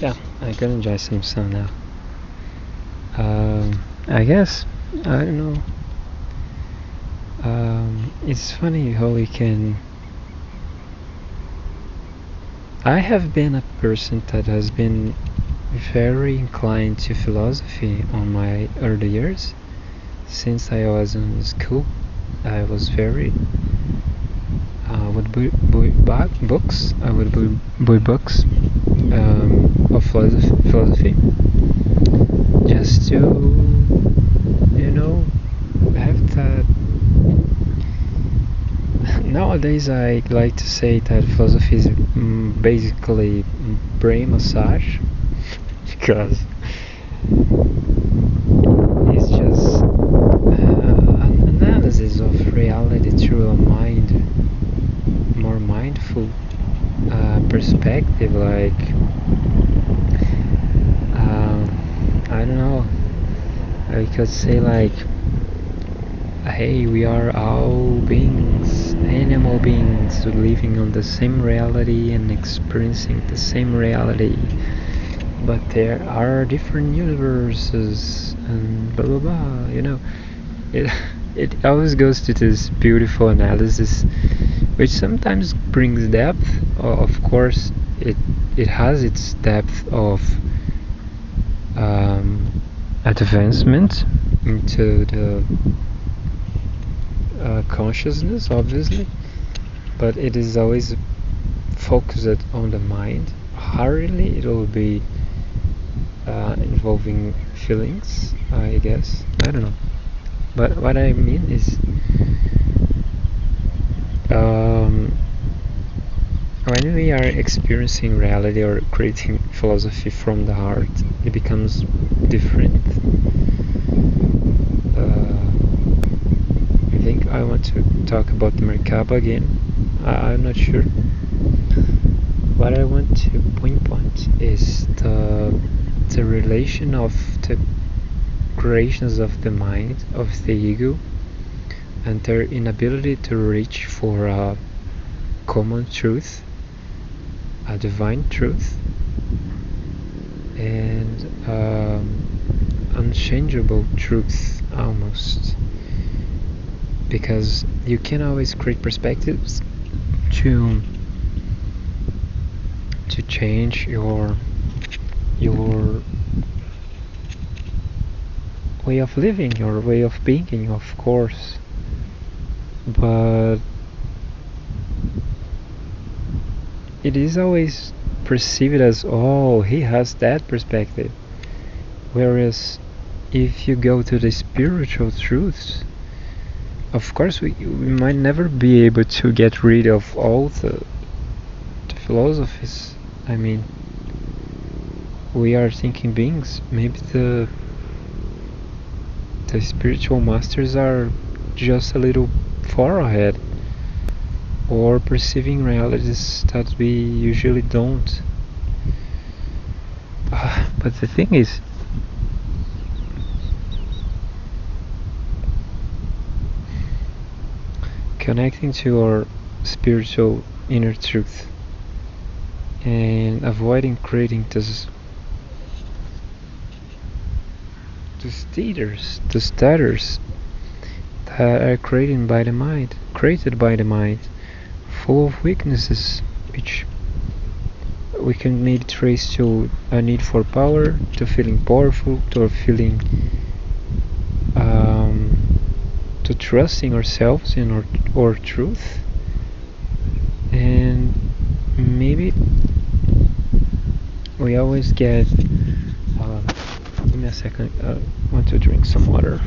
Yeah, I can enjoy some sun now. I guess, I don't know. It's funny how we can. I have been a person that has been very inclined to philosophy on my early years. Since I was in school, I was very. Would buy books. I would buy books of philosophy, just to, have that. Nowadays, I like to say that philosophy is basically brain massage because it's just an analysis of reality through a more mindful perspective. Like, I don't know, I could say like, hey, we are all beings, animal beings, living on the same reality and experiencing the same reality, but there are different universes and blah blah blah. It it always goes to this beautiful analysis, which sometimes brings depth. Of course, it has its depth of advancement into the consciousness, obviously, but it is always focused on the mind. Hardly it will be involving feelings, I guess. I don't know, but what I mean is, when we are experiencing reality or creating philosophy from the heart, it becomes different. I think I want to talk about the Merkaba again. I'm not sure. What I want to pinpoint is the relation of the creations of the mind, of the ego, and their inability to reach for a common truth, a divine truth, and unchangeable truth almost. Because you can always create perspectives to change your way of living, your way of being, of course, but it is always perceived as, oh, he has that perspective, whereas if you go to the spiritual truths, of course we might never be able to get rid of all the philosophies. I mean, we are thinking beings. Maybe the spiritual masters are just a little far ahead, or perceiving realities that we usually don't. But the thing is, connecting to our spiritual inner truth and avoiding creating those stutters that are created by the mind, full of weaknesses, which we can maybe trace to a need for power, to feeling powerful, to feeling to trusting ourselves in our truth. And maybe we always get give me a second, I want to drink some water.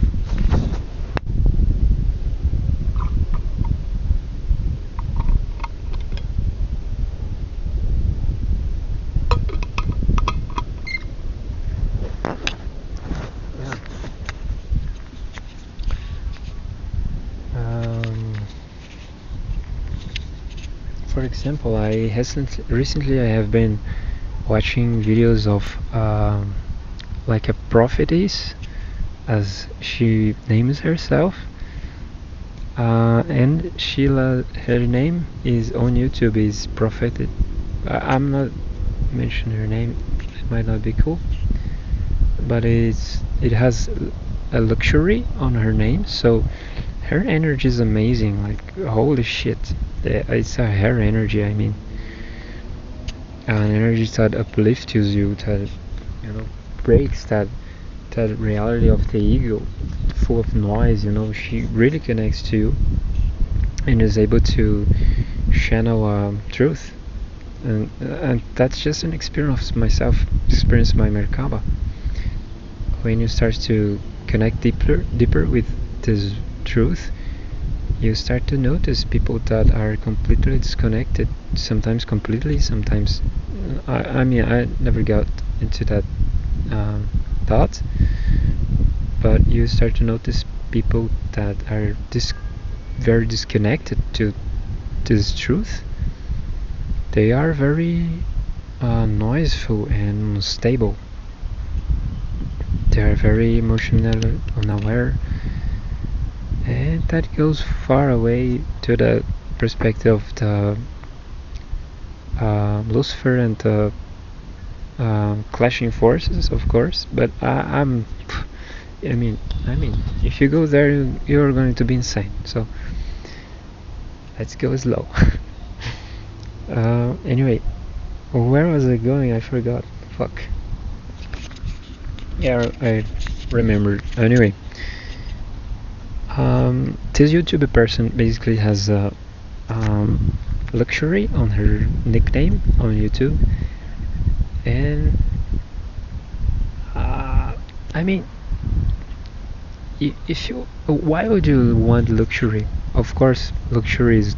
For example, recently I have been watching videos of like a prophetess, as she names herself, and her name is on YouTube is Prophet. I'm not mentioning her name might not be cool, but it has a luxury on her name, so her energy is amazing. Like, holy shit, it's a her energy. I mean, an energy that uplifts you, that breaks that reality of the ego, full of noise. She really connects to you and is able to channel truth, and that's just an experience of myself, experienced by Merkaba. When you start to connect deeper with this truth, you start to notice people that are completely disconnected, sometimes completely, sometimes I mean, I never got into that thought, but you start to notice people that are very disconnected to this truth. They are very noiseful and unstable. They are very emotionally unaware, and that goes far away to the perspective of the Lucifer and the clashing forces, of course. But I mean, if you go there, you're going to be insane. So let's go slow. Anyway, where was I going? I forgot. Fuck. Yeah, I remembered. Anyway, this YouTuber person basically has a luxury on her nickname on YouTube, and I mean, if you, why would you want luxury? Of course, luxury is.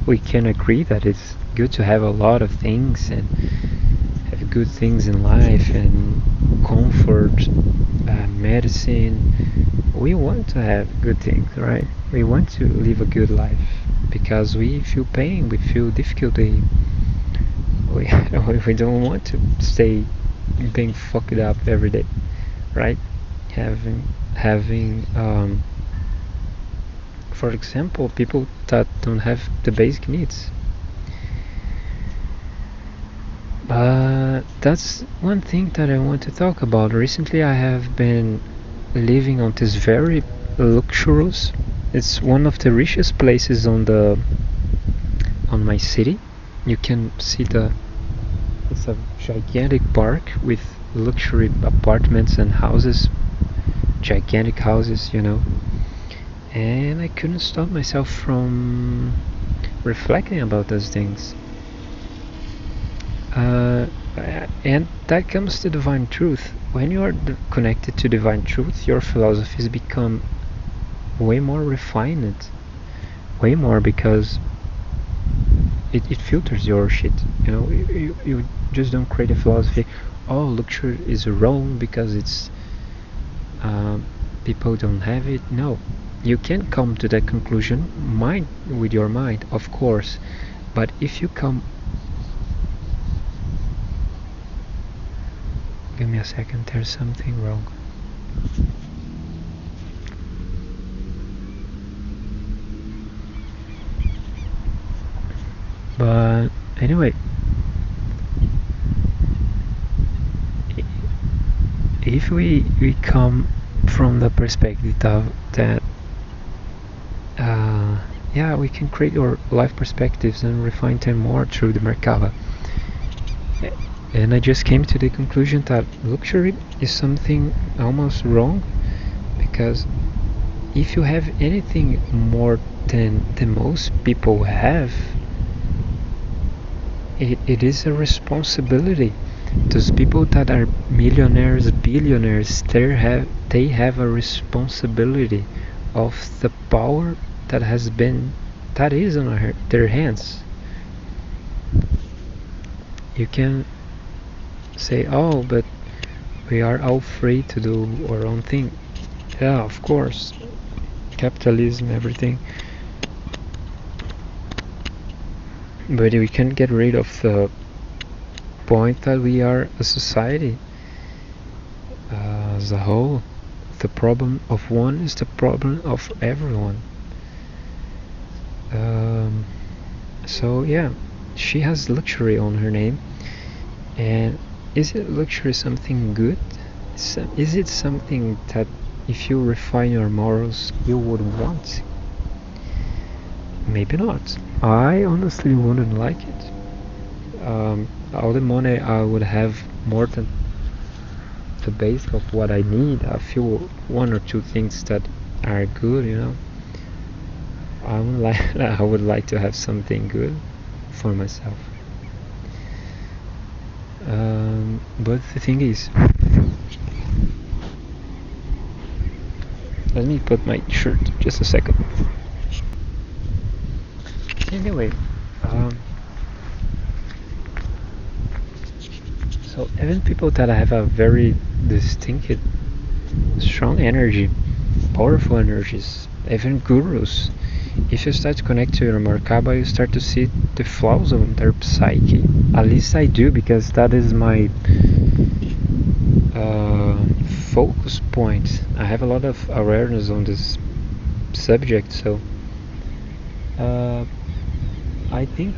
We can agree that it's good to have a lot of things and have good things in life and comfort, medicine. We want to have good things, right? We want to live a good life because we feel pain, we feel difficulty. We don't want to stay being fucked up every day, right? Having for example, people that don't have the basic needs. But that's one thing that I want to talk about. Recently I have been living on this very luxurious, it's one of the richest places on my city. You can see it's a gigantic park with luxury apartments and houses, gigantic houses, and I couldn't stop myself from reflecting about those things. And that comes to divine truth. When you are connected to divine truth, your philosophies become way more refined, way more, because it filters your shit. You just don't create a philosophy. Oh, luxury is wrong because it's people don't have it. No, you can come to that conclusion with your mind, of course, but if you come, give me a second, there's something wrong. But anyway, if we come from the perspective that yeah, we can create our life perspectives and refine them more through the Merkaba. And I just came to the conclusion that luxury is something almost wrong, because if you have anything more than most people have, it is a responsibility. Those people that are millionaires, billionaires, they have a responsibility of the power that is on their hands. You can say, oh, but we are all free to do our own thing. Yeah, of course, capitalism, everything, but we can't get rid of the point that we are a society as a whole. The problem of one is the problem of everyone. So yeah, she has luxury on her name, and is it luxury something good? Is it something that if you refine your morals you would want? Maybe not. I honestly wouldn't like it. All the money I would have more than the basic of what I need. I feel one or two things that are good, I would like to have something good for myself. But the thing is, let me put my shirt just a second. Anyway, so even people that have a very distinct, strong energy, powerful energies, even gurus, if you start to connect to your Merkaba, you start to see the flaws of their psyche. At least I do, because that is my focus point. I have a lot of awareness on this subject, so I think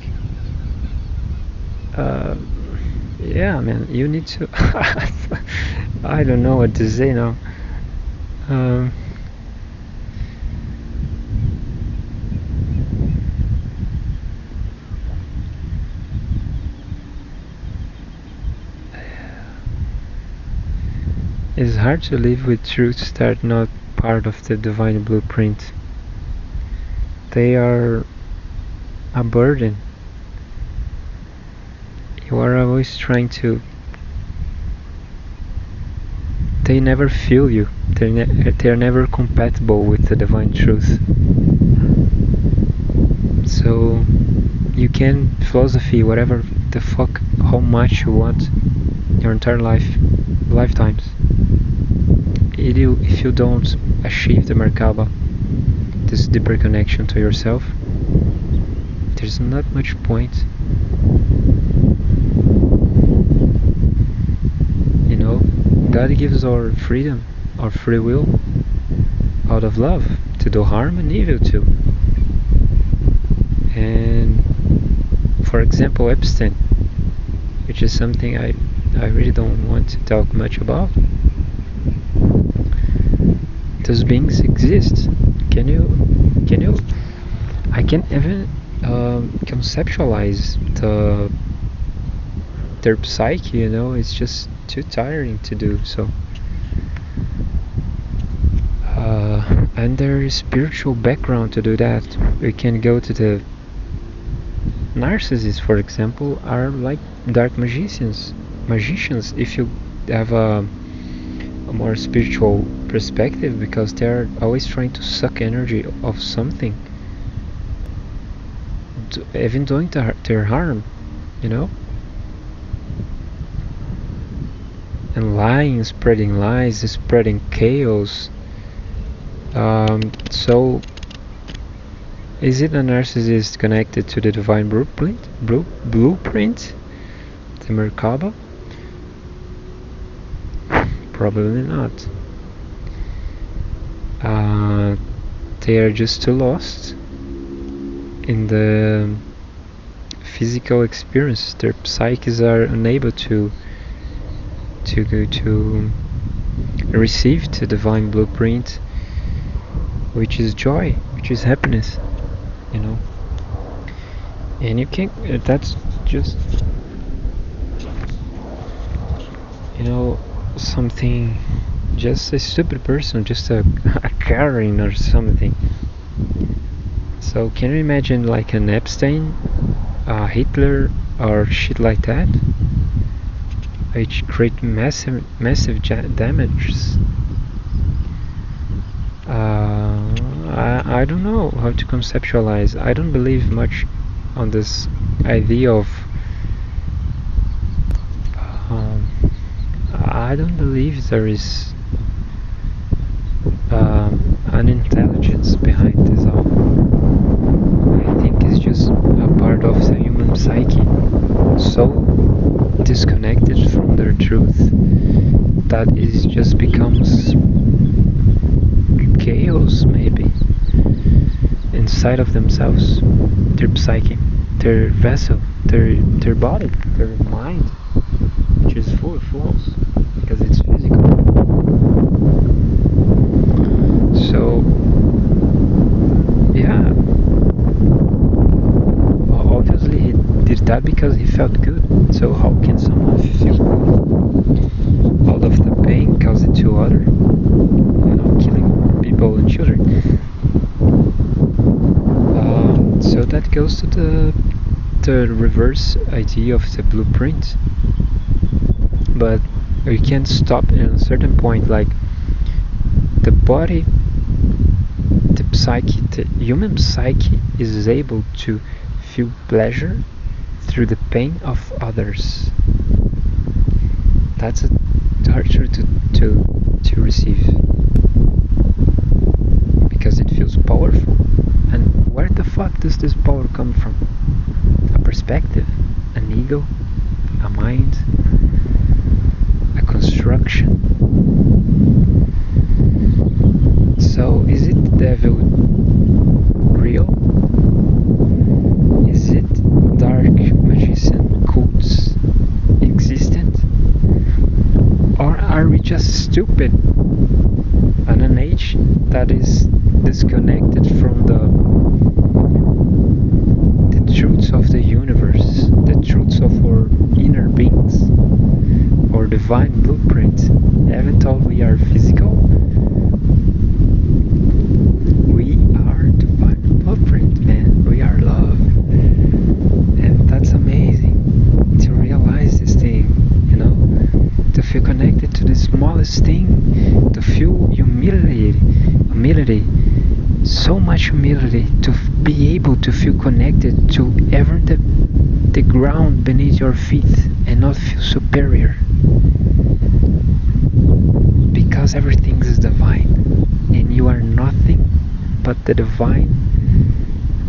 yeah, man, you need to I don't know what to say now. It's hard to live with truths that are not part of the divine blueprint. They are a burden. You are always trying to. They never feel you. They are never compatible with the divine truth. So you can philosophy whatever the fuck, how much you want, your entire lifetimes. If you don't achieve the Merkaba, this deeper connection to yourself, there's not much point. God gives our freedom, our free will, out of love, to do harm and evil too. And for example, Epstein, which is something I really don't want to talk much about. Those beings exist. Can you? I can't even conceptualize their psyche. It's just too tiring to do so. And their spiritual background to do that. We can go to the narcissists, for example, are like dark magicians. If you have a more spiritual perspective, because they're always trying to suck energy of something, even doing their harm, and lying, spreading lies, spreading chaos. So is it a narcissist connected to the divine blueprint, the Merkaba? Probably not. They are just too lost in the physical experience. Their psyches are unable to receive the divine blueprint, which is joy, which is happiness, and you can. That's just something. Just a stupid person, just a Karen or something. So can you imagine like an Epstein, Hitler, or shit like that, which create massive damages? I don't know how to conceptualize. I don't believe much on this idea of I don't believe there is an intelligence behind this all. I think it's just a part of the human psyche, so disconnected from their truth that it just becomes chaos, maybe, inside of themselves, their psyche, their vessel, their body, their mind, which is full felt good. So how can someone feel good out of the pain caused to other, killing people and children? So that goes to the reverse idea of the blueprint. But we can't stop at a certain point. Like the body, the psyche, the human psyche is able to feel pleasure through the pain of others. That's a torture to receive, because it feels powerful. And where the fuck does this power come from? A perspective, an ego, a mind, a construction. So is it the devil real? Is it dark magician cults existent? Or are we just stupid and an age that is disconnected from the truths of the universe, the truths of our inner beings, our divine blueprint? Even though we are physical, we are divine blueprint, man. We are love. And that's amazing to realize this thing, to feel connected to the smallest thing, to feel humility, so much humility, to be able to feel connected to even the ground beneath your feet and not feel superior, because everything is divine and you are nothing but the divine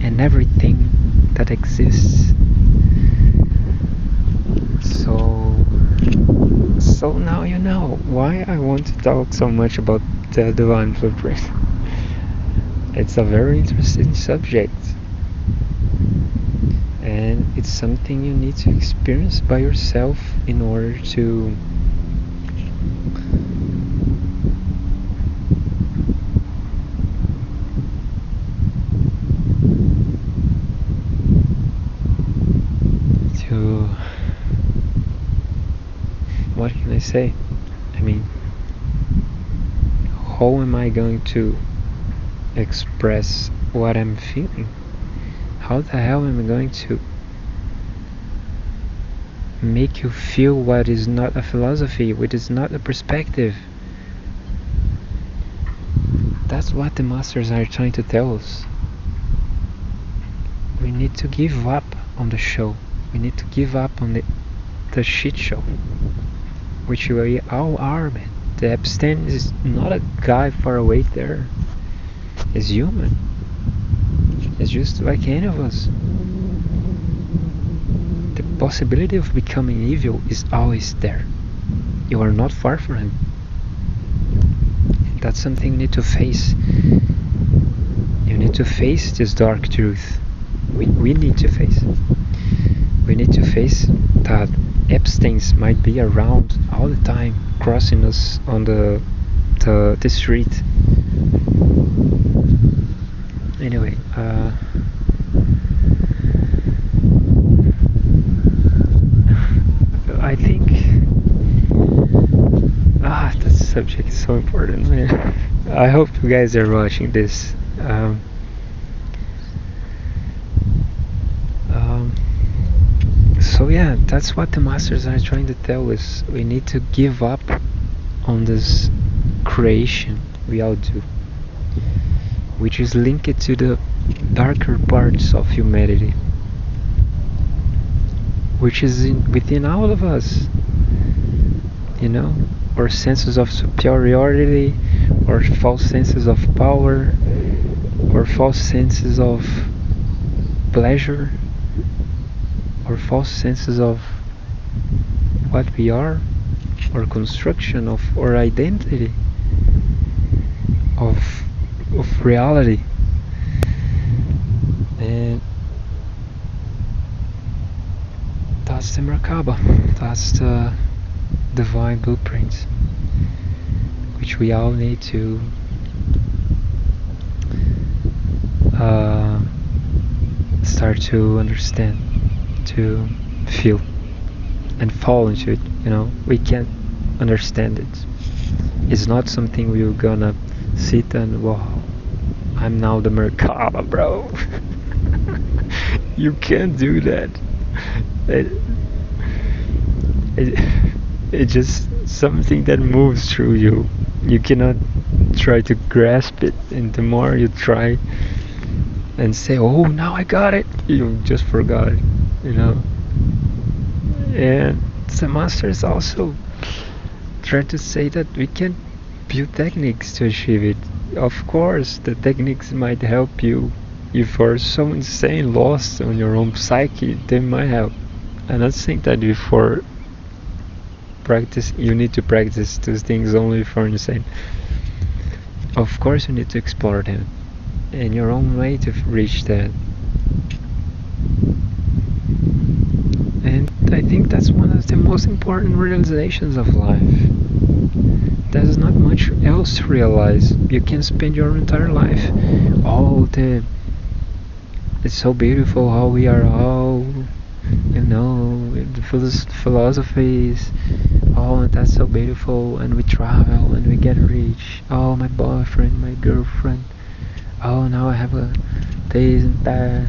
and everything that exists. So now you know why I want to talk so much about the divine blueprint. It's a very interesting subject, and it's something you need to experience by yourself in order to what can I say? I mean, how am I going to express what I'm feeling? How the hell am I going to make you feel what is not a philosophy, what is not a perspective? That's what the masters are trying to tell us. We need to give up on the show. We need to give up on the shit show, which we all are, man. The Epstein is not a guy far away there. He's human. He's just like any of us. The possibility of becoming evil is always there. You are not far from him. And that's something you need to face. You need to face this dark truth. We need to face it. We need to face that Epsteins might be around all the time, crossing us on the street. Anyway, I think that subject is so important, man. I hope you guys are watching this. So yeah, that's what the masters are trying to tell us. We need to give up on this creation we all do, which is linked to the darker parts of humanity, which is within all of us. Or senses of superiority, or false senses of power, or false senses of pleasure, or false senses of what we are, or construction of our identity, of reality. And that's the Merkaba, that's the divine blueprint, which we all need to start to understand, to feel and fall into it. We can't understand it. It's not something we're gonna sit and, wow, I'm now the Merkaba, bro. You can't do that. It, it, it's just something that moves through you. You cannot try to grasp it, and the more you try and say, oh, now I got it, you just forgot it, And the masters also try to say that we can build techniques to achieve it. Of course, the techniques might help you. If you're so insane, lost on your own psyche, they might help. I'm not saying that before practice, you need to practice those things only for insane. Of course, you need to explore them in your own way to reach that. And I think that's one of the most important realizations of life. There's not much else to realize. You can spend your entire life, it's so beautiful how we are all, the philosophies, that's so beautiful, and we travel and we get rich. Oh, my boyfriend, my girlfriend. Oh, now I have this and that.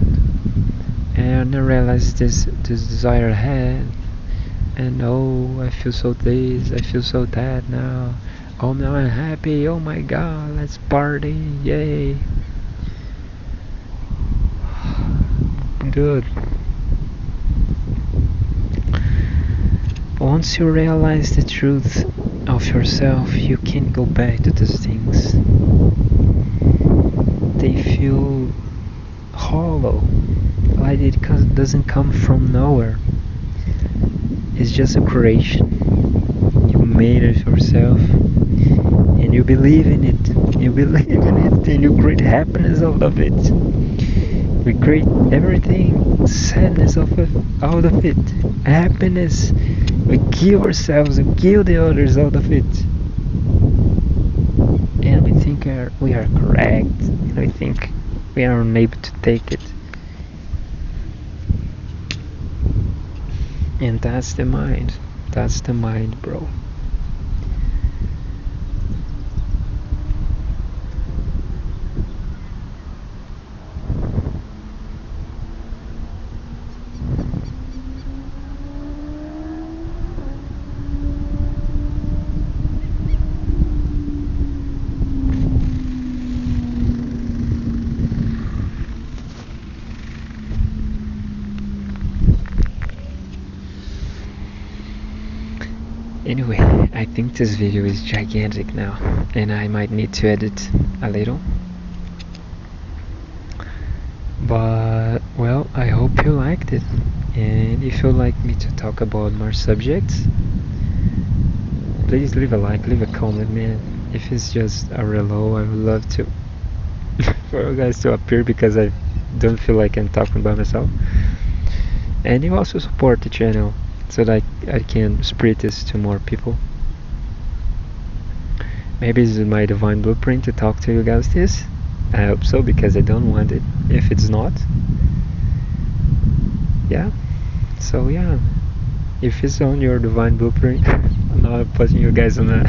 And I realize this desire I had. And I feel so this, I feel so that now. Oh, now I'm happy. Oh my God, let's party. Yay. Good. Once you realize the truth of yourself, you can't go back to those things. They feel hollow, like it doesn't come from nowhere. It's just a creation. You made it yourself, and you believe in it. And you create happiness out of it. We create everything, sadness out of it, happiness. We kill ourselves, we kill the others out of it. And we think we are correct, and we think we are unable to take it. And that's the mind, bro. Anyway, I think this video is gigantic now, and I might need to edit a little. But, well, I hope you liked it. And if you'd like me to talk about more subjects, please leave a like, leave a comment, man. If it's just a hello, I would love to for you guys to appear, because I don't feel like I'm talking by myself. And you also support the channel so that I can spread this to more people. Maybe this is my divine blueprint to talk to you guys this. I hope so, because I don't want it if it's not. Yeah. So yeah, if it's on your divine blueprint, I'm not putting you guys on a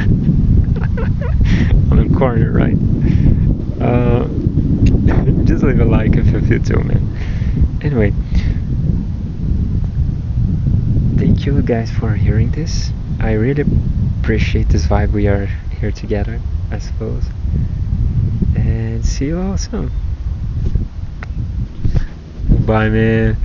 on a corner, right? Just leave a like if you feel to, man. Anyway, thank you guys for hearing this. I really appreciate this vibe we are here together, I suppose. And see you all soon. Bye, man.